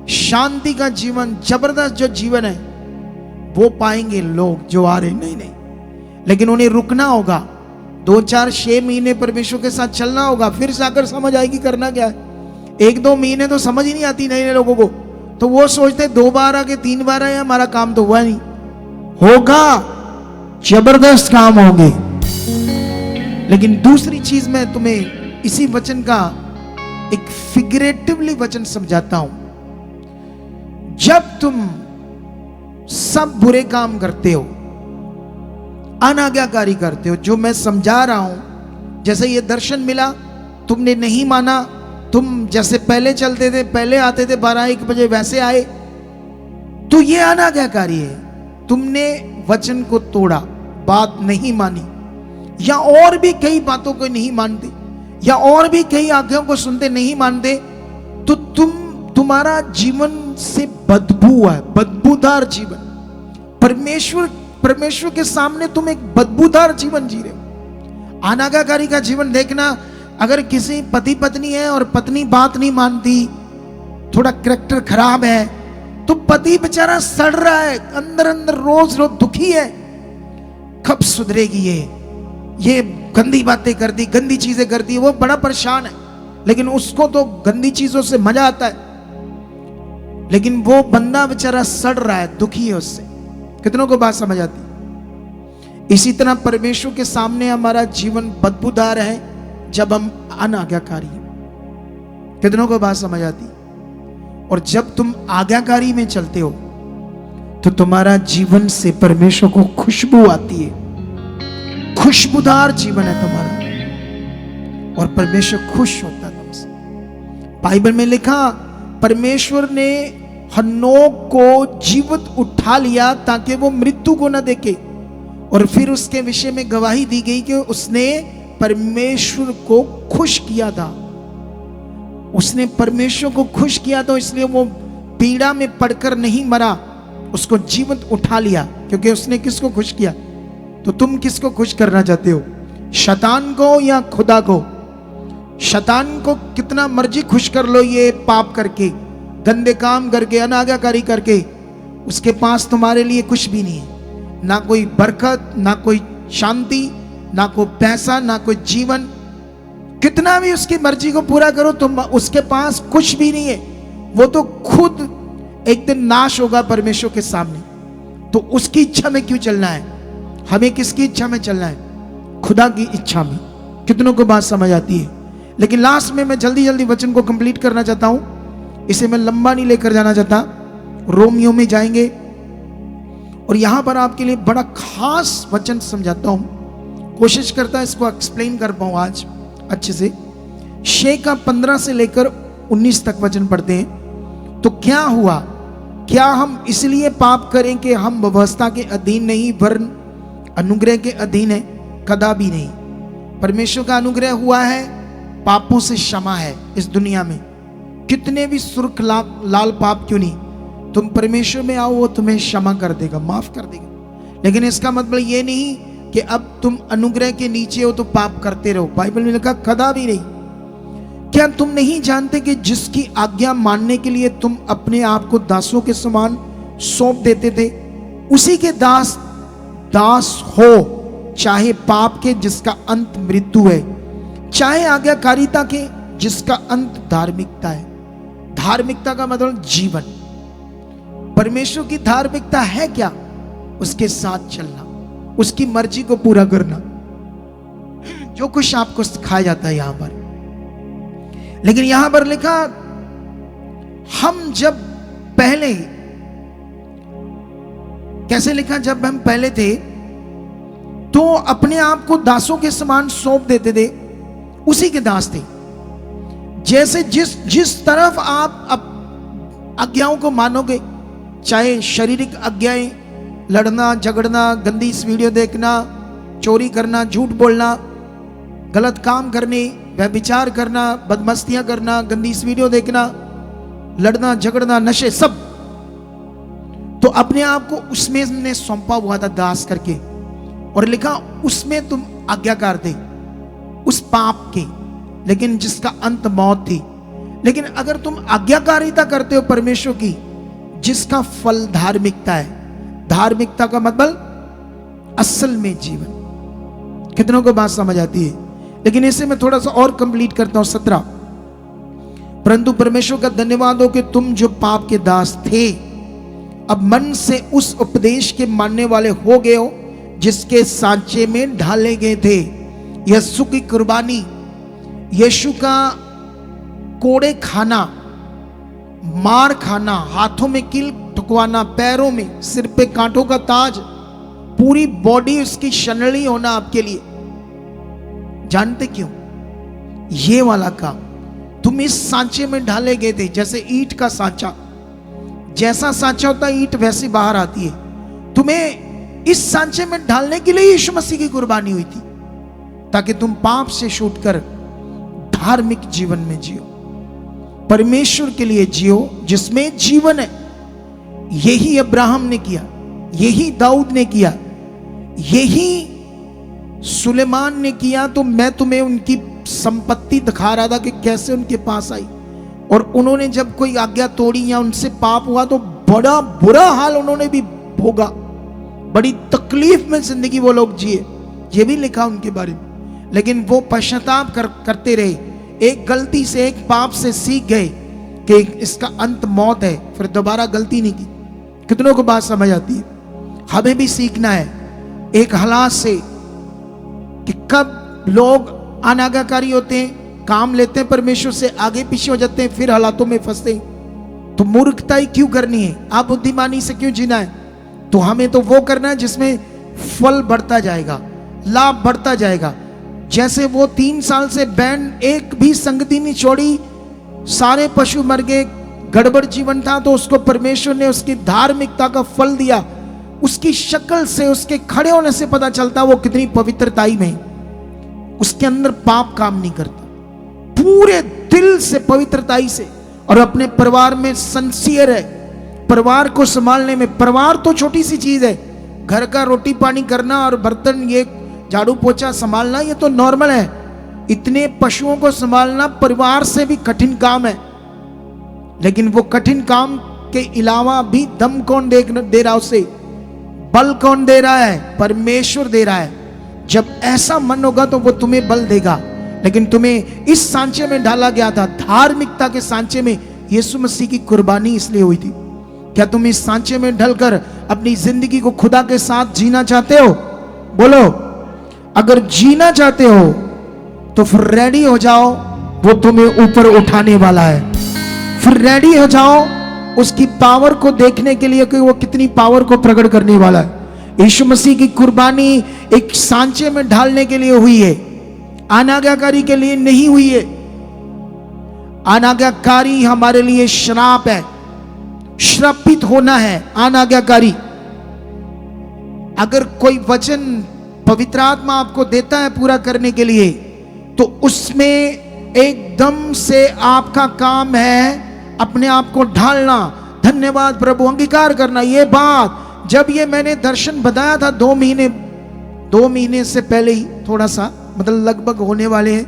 शांति का जीवन, जबरदस्त जो जीवन है वो पाएंगे लोग जो आ रहे नहीं। लेकिन उन्हें रुकना होगा, 2 4 6 महीने परमेश्वर के साथ चलना होगा, फिर जाकर समझ आएगी करना क्या है। 1 2 महीने तो समझ ही नहीं आती नए नए लोगों को, तो वो सोचते 2 बार आके 3 बार आए, हमारा काम तो हुआ नहीं। होगा, जबरदस्त काम होंगे। लेकिन दूसरी चीज मैं तुम्हें इसी वचन का एक फिगरेटिवली वचन समझाता हूं। जब तुम सब बुरे काम करते हो, अनाज्ञाकारी करते हो, जो मैं समझा रहा हूं, जैसे ये दर्शन मिला, तुमने नहीं माना, तुम जैसे पहले चलते थे, पहले आते थे 12-1 बजे, वैसे आए, तो ये अनाज्ञाकारी है। तुमने वचन को तोड़ा, बात नहीं मानी, या और भी कई बातों को नहीं मानते, या और भी कई आज्ञाओं को सुनते नहीं मानते, तो तुम्हारा जीवन से बदबू है, बदबूदार जीवन। परमेश्वर के सामने तुम एक बदबूदार जीवन जी रहे हो। अनाज्ञाकारी का जीवन देखना, अगर किसी पति पत्नी है और पत्नी बात नहीं मानती, थोड़ा कैरेक्टर खराब है, तो पति बेचारा सड़ रहा है अंदर अंदर, रोज रोज दुखी है। कब सुधरेगी ये गंदी बातें करती, गंदी चीजें करती है, वो बड़ा परेशान है। लेकिन उसको तो गंदी चीजों से मजा आता है, लेकिन वो बंदा बेचारा सड़ रहा है, दुखी है उससे। कितनों को बात समझ आती? इसी तरह परमेश्वर के सामने हमारा जीवन बदबूदार है जब हम अनाज्ञाकारी हैं। कितनों को बात समझ आती? और जब तुम आज्ञाकारी में चलते हो तो तुम्हारा जीवन से परमेश्वर को खुशबू आती है, खुशबूदार जीवन है तुम्हारा, और परमेश्वर खुश होता है तुमसे। बाइबल में लिखा, परमेश्वर ने हनोक को जीवित उठा लिया ताकि वो मृत्यु को न देखे, और फिर उसके विषय में गवाही दी गई कि उसने परमेश्वर को खुश किया था। उसने परमेश्वर को खुश किया, तो इसलिए वो पीड़ा में पड़कर नहीं मरा, उसको जीवित उठा लिया, क्योंकि उसने किसको खुश किया। तो तुम किसको खुश करना चाहते हो? शैतान को या खुदा को? शैतान को कितना मर्जी खुश कर लो, ये पाप करके, गंदे काम करके, अनाज्ञाकारी करके, उसके पास तुम्हारे लिए कुछ भी नहीं है। ना कोई बरकत, ना कोई शांति, ना कोई पैसा, ना कोई जीवन। कितना भी उसकी मर्जी को पूरा करो, तुम उसके पास कुछ भी नहीं है। वो तो खुद एक दिन नाश होगा परमेश्वर के सामने। तो उसकी इच्छा में क्यों चलना है? हमें किसकी इच्छा में चलना है? खुदा की इच्छा में। कितनों को बात समझ आती है? लेकिन लास्ट में मैं जल्दी जल्दी वचन को कंप्लीट करना चाहता हूं, इसे मैं लंबा नहीं लेकर जाना चाहता। रोमियो में जाएंगे और यहां पर आपके लिए बड़ा खास वचन समझाता हूं, कोशिश करता है इसको एक्सप्लेन कर पाऊं आज अच्छे से। 6 का 15 से लेकर 19 तक वचन पढ़ते हैं। तो क्या हुआ? क्या हम इसलिए पाप करें कि हम व्यवस्था के अधीन नहीं वरन अनुग्रह के अधीन है? कदापि नहीं। परमेश्वर का अनुग्रह हुआ है, पापों से क्षमा है। इस दुनिया में कितने भी सुर्ख लाल पाप क्यों नहीं, तुम परमेश्वर में आओ, वो तुम्हें क्षमा कर देगा, माफ कर देगा। लेकिन इसका मतलब ये नहीं कि अब तुम अनुग्रह के नीचे हो तो पाप करते रहो। बाइबल में लिखा कदापि नहीं। क्या तुम नहीं जानते कि जिसकी आज्ञा मानने के लिए तुम अपने आप को दासों के समान सौंप देते थे, उसी के दास हो, चाहे पाप के जिसका अंत मृत्यु है, चाहे आज्ञाकारिता के जिसका अंत धार्मिकता है। धार्मिकता का मतलब जीवन। परमेश्वर की धार्मिकता है क्या? उसके साथ चलना, उसकी मर्जी को पूरा करना, जो कुछ आपको सिखाया जाता है यहां पर। लेकिन यहां पर लिखा, हम जब पहले, कैसे लिखा, जब हम पहले थे तो अपने आप को दासों के समान सौंप देते थे, उसी के दास थे। जैसे जिस तरफ आप आज्ञाओं को मानोगे, चाहे शारीरिक आज्ञाएं, लड़ना झगड़ना, गंदी वीडियो देखना, चोरी करना, झूठ बोलना, गलत काम करने, व्यभिचार करना, बदमस्तियां करना, गंदी वीडियो देखना, लड़ना झगड़ना, नशे, सब, तो अपने आप को उसमें ने सौंपा हुआ था दास करके। और लिखा उसमें तुम आज्ञाकार थे, उस पाप के, लेकिन जिसका अंत मौत थी। लेकिन अगर तुम आज्ञाकारिता करते हो परमेश्वर की, जिसका फल धार्मिकता है। धार्मिकता का मतलब असल में जीवन। कितनों को बात समझ आती है? लेकिन इसे मैं थोड़ा सा और कंप्लीट करता हूं। 17, परंतु परमेश्वर का धन्यवाद हो कि तुम जो पाप के दास थे, अब मन से उस उपदेश के मानने वाले हो गए हो जिसके सांचे में ढाले गए थे। यीशु की कुर्बानी, यीशु का कोड़े खाना, मार खाना, हाथों में कील ठुकवाना, पैरों में, सिर पे कांटों का ताज, पूरी बॉडी उसकी शनली होना आपके लिए। जानते क्यों? ये वाला काम तुम इस सांचे में ढाले गए थे। जैसे ईंट का सांचा, जैसा सांचा होता है ईंट वैसी बाहर आती है। तुम्हें इस सांचे में ढालने के लिए यीशु मसीह की कुर्बानी हुई थी, ताकि तुम पाप से छूटकर धार्मिक जीवन में जियो, परमेश्वर के लिए जियो, जिसमें जीवन है। यही अब्राहम ने किया, यही दाऊद ने किया, यही सुलेमान ने किया। तो मैं तुम्हें उनकी संपत्ति दिखा रहा था कि कैसे उनके पास आई, और उन्होंने जब कोई आज्ञा तोड़ी या उनसे पाप हुआ तो बड़ा बुरा हाल उन्होंने भी भोगा, बड़ी तकलीफ में जिंदगी वो लोग जिए। ये भी लिखा उनके बारे में। लेकिन वो पश्चाताप करते रहे, एक गलती से, एक पाप से सीख गए कि इसका अंत मौत है, फिर दोबारा गलती नहीं की। कितनों को बात समझ आती है? हमें भी सीखना है एक हालात से कि कब लोग अनाज्ञाकारी होते हैं, काम लेते हैं परमेश्वर से, आगे पीछे हो जाते हैं, फिर हालातों में फंसते हैं। तो मूर्खताई क्यों करनी है? आप बुद्धिमानी से क्यों जीना है? तो हमें तो वो करना है जिसमें फल बढ़ता जाएगा, लाभ बढ़ता जाएगा। जैसे वो 3 साल से बैंड एक भी संगति नहीं छोड़ी, सारे पशु मर गए, गड़बड़ जीवन था, तो उसको परमेश्वर ने उसकी धार्मिकता का फल दिया। उसकी शक्ल से, उसके खड़े होने से पता चलता वो कितनी पवित्रताई में, उसके अंदर पाप काम नहीं करता, पूरे दिल से पवित्रताई से, और अपने परिवार में सिंसियर है। परिवार को संभालने में, परिवार तो छोटी सी चीज है, घर का रोटी पानी करना और बर्तन, ये झाड़ू पोछा संभालना, ये तो नॉर्मल है। इतने पशुओं को संभालना परिवार से भी कठिन काम है। लेकिन वो कठिन काम के अलावा भी दम कौन दे रहा, उसे बल कौन दे रहा है? परमेश्वर दे रहा है। जब ऐसा मन होगा तो वो तुम्हें बल देगा। लेकिन तुम्हें इस सांचे में डाला गया था, धार्मिकता के सांचे में। यीशु मसीह की कुर्बानी इसलिए हुई थी। क्या तुम इस सांचे में ढलकर अपनी जिंदगी को खुदा के साथ जीना चाहते हो? बोलो, अगर जीना चाहते हो तो फिर रेडी हो जाओ, वो तुम्हें ऊपर उठाने वाला है। फिर रेडी हो जाओ उसकी पावर को देखने के लिए कि वो कितनी पावर को प्रकट करने वाला है। यीशु मसीह की कुर्बानी एक सांचे में ढालने के लिए हुई है, अनाज्ञाकारी के लिए नहीं हुई है। अनाज्ञाकारी हमारे लिए श्राप है, श्रापित होना है अनाज्ञाकारी। अगर कोई वचन पवित्र आत्मा आपको देता है पूरा करने के लिए, तो उसमें एकदम से आपका काम है अपने आप को ढालना। धन्यवाद प्रभु, अंगीकार करना। ये बात जब ये मैंने दर्शन बताया था 2 महीने 2 महीने से पहले ही, थोड़ा सा मतलब लगभग होने वाले हैं,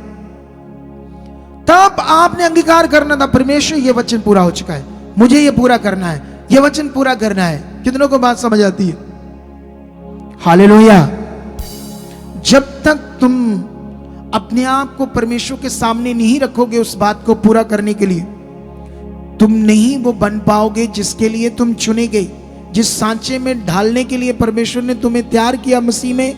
तब आपने अंगीकार करना था, परमेश्वर ये वचन पूरा हो चुका है, मुझे ये पूरा करना है, ये वचन पूरा करना है। कितनों को बात समझ आती है? हालेलुया। जब तक तुम अपने आप को परमेश्वर के सामने नहीं रखोगे उस बात को पूरा करने के लिए, तुम नहीं वो बन पाओगे जिसके लिए तुम चुने गए, जिस सांचे में ढालने के लिए परमेश्वर ने तुम्हें तैयार किया मसीह में,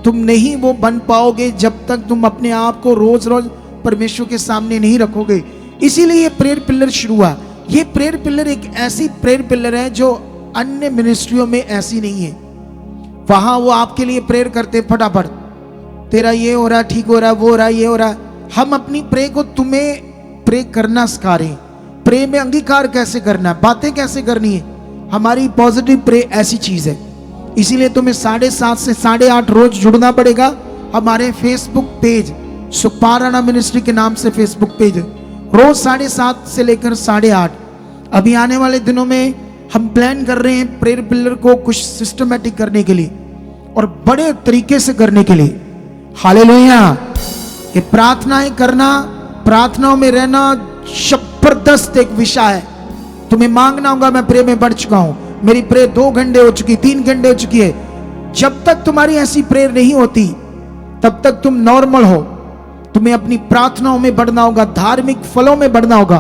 तुम नहीं वो बन पाओगे जब तक तुम अपने आप को रोज रोज परमेश्वर के सामने नहीं रखोगे। इसीलिए ये प्रेयर पिलर शुरू हुआ। ये प्रेयर पिलर एक ऐसी प्रेयर पिलर है जो अन्य मिनिस्ट्रियों में ऐसी नहीं है। वहां वो आपके लिए प्रेयर करते फटाफट, तेरा ये हो रहा, ठीक हो रहा, वो हो रहा, ये हो रहा। हम अपनी प्रे को तुम्हें प्रे करना सिखा रहे हैं। प्रे में अंगीकार कैसे करना है, बातें कैसे करनी है। हमारी पॉजिटिव प्रे ऐसी चीज है। इसीलिए तुम्हें 7:30 से 8:30 रोज जुड़ना पड़ेगा हमारे फेसबुक पेज, सुखपारायण मिनिस्ट्री के नाम से फेसबुक पेज है। रोज 7:30 से लेकर 8:30। अभी आने वाले दिनों में हम प्लान कर रहे हैं प्रेयर पिलर को कुछ सिस्टमैटिक करने के लिए और बड़े तरीके से करने के लिए। हालेलुया। ये प्रार्थनाएं करना, प्रार्थनाओं में रहना जबरदस्त एक विषय है। तुम्हें मांगना होगा। मैं प्रे में बढ़ चुका हूं, मेरी प्रे 2 घंटे हो चुकी, 3 घंटे हो चुकी है। जब तक तुम्हारी ऐसी प्रेयर नहीं होती तब तक तुम नॉर्मल हो। तुम्हें अपनी प्रार्थनाओं में बढ़ना होगा, धार्मिक फलों में बढ़ना होगा।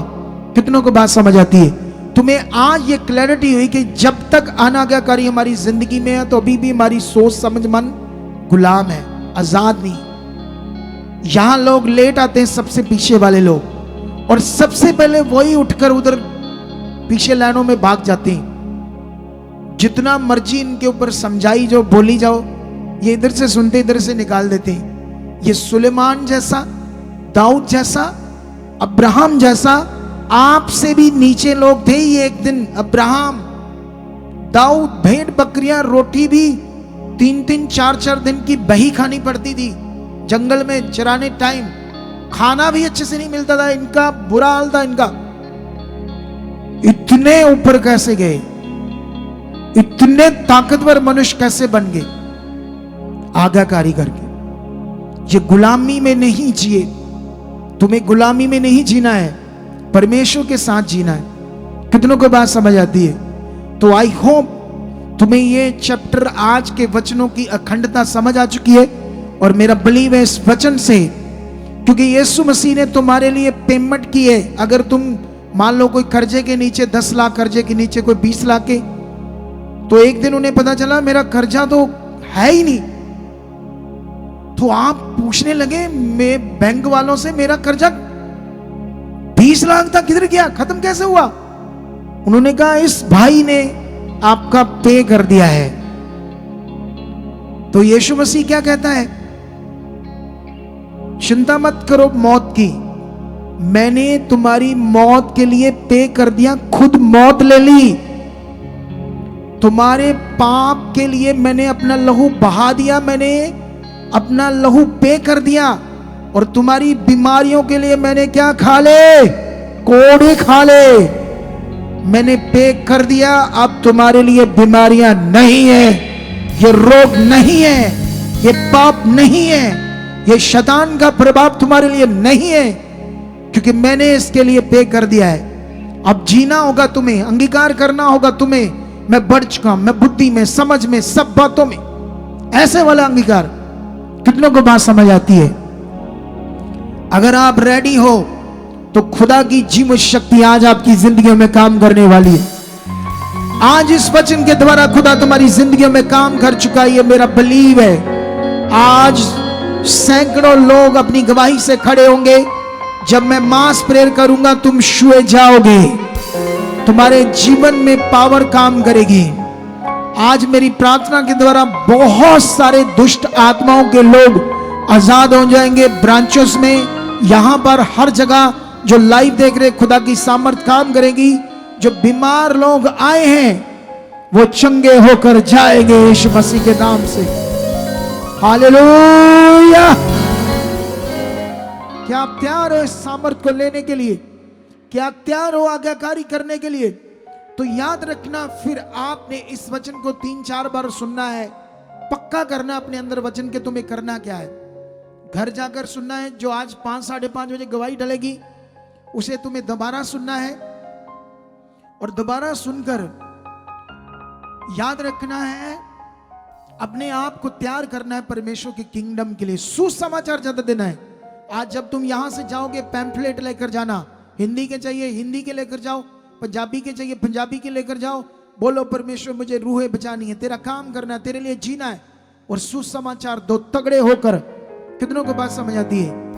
कितनों को बात समझ आती है? तुम्हें आज ये क्लैरिटी हुई कि जब तक अनाज्ञाकारी हमारी जिंदगी में है तो अभी भी हमारी सोच समझ मन गुलाम है, आजाद नहीं। यहां लोग लेट आते हैं, सबसे पीछे वाले लोग, और सबसे पहले वही उठकर उधर पीछे लाइनों में भाग जाते हैं। जितना मर्जी इनके ऊपर समझाई जो बोली जाओ, ये इधर से सुनते इधर से निकाल देते हैं। ये सुलेमान जैसा, दाऊद जैसा, अब्राहम जैसा, आपसे भी नीचे लोग थे। ये एक दिन अब्राहम, दाऊद, भेड़ बकरियां, रोटी भी 3-3, 4-4 दिन की बही खानी पड़ती थी। जंगल में चराने टाइम खाना भी अच्छे से नहीं मिलता था। इनका बुरा हाल था। इनका इतने ऊपर कैसे गए? इतने ताकतवर मनुष्य कैसे बन गए? आज्ञाकारी करके। ये गुलामी में नहीं जिए। तुम्हें गुलामी में नहीं जीना है, परमेश्वर के साथ जीना है। कितनों को बात समझ आती है? तो आई होप तुम्हें ये चैप्टर, आज के वचनों की अखंडता समझ आ चुकी है। और मेरा बिलीव है इस वचन से, क्योंकि यीशु मसीह ने तुम्हारे लिए पेमेंट की है। अगर तुम मान लो कोई कर्जे के नीचे, 10 लाख कर्जे के नीचे, कोई 20 लाख के, तो एक दिन उन्हें पता चला मेरा कर्जा तो है ही नहीं, तो आप पूछने लगे मैं बैंक वालों से, मेरा कर्जा 20 लाख था, किधर गया, खत्म कैसे हुआ? उन्होंने कहा इस भाई ने आपका पे कर दिया है। तो यीशु मसीह क्या कहता है? चिंता मत करो मौत की, मैंने तुम्हारी मौत के लिए पे कर दिया, खुद मौत ले ली। तुम्हारे पाप के लिए मैंने अपना लहू बहा दिया, मैंने अपना लहू पे कर दिया। और तुम्हारी बीमारियों के लिए मैंने क्या खा ले? कोड़े खा ले। मैंने पे कर दिया। अब तुम्हारे लिए बीमारियां नहीं है, ये रोग नहीं है, ये पाप नहीं है, ये शैतान का प्रभाव तुम्हारे लिए नहीं है, क्योंकि मैंने इसके लिए पे कर दिया है। अब जीना होगा तुम्हें, अंगीकार करना होगा तुम्हें। मैं बढ़ चुका हूं, मैं बुद्धि में, समझ में, सब बातों में। ऐसे वाला अंगीकार। कितनों को बात समझ आती है? अगर आप रेडी हो तो खुदा की जीवन शक्ति आज आपकी जिंदगियों में काम करने वाली है। आज इस वचन के द्वारा खुदा तुम्हारी जिंदगियों में काम कर चुका है, ये मेरा बिलीव है। आज सैकड़ों लोग अपनी गवाही से खड़े होंगे। जब मैं मास प्रेयर करूंगा तुम छुए जाओगे, तुम्हारे जीवन में पावर काम करेगी। आज मेरी प्रार्थना के द्वारा बहुत सारे दुष्ट आत्माओं के लोग आजाद हो जाएंगे। ब्रांचों में, यहां पर, हर जगह जो लाइव देख रहे, खुदा की सामर्थ काम करेगी। जो बीमार लोग आए हैं वो चंगे होकर जाएंगे यीशु मसीह के नाम से। हालेलुया। क्या आप तैयार हो इस सामर्थ को लेने के लिए? क्या आप तैयार हो आज्ञाकारी करने के लिए? तो याद रखना, फिर आपने इस वचन को 3-4 बार सुनना है। पक्का करना अपने अंदर वचन के तुम्हें करना क्या है। घर जाकर सुनना है, जो आज 5 साढ़े 5 बजे गवाही डलेगी उसे तुम्हें दोबारा सुनना है, और दोबारा सुनकर याद रखना है, अपने आप को तैयार करना है परमेश्वर के किंगडम के लिए। सुसमाचार ज्यादा देना है। आज जब तुम यहां से जाओगे, पैम्फलेट लेकर जाना, हिंदी के चाहिए हिंदी के लेकर जाओ, पंजाबी के चाहिए पंजाबी के लेकर जाओ। बोलो परमेश्वर मुझे रूहें बचानी है, तेरा काम करना है, तेरे लिए जीना है, और सुसमाचार दो तगड़े होकर। कितनों को बात समझ आती है?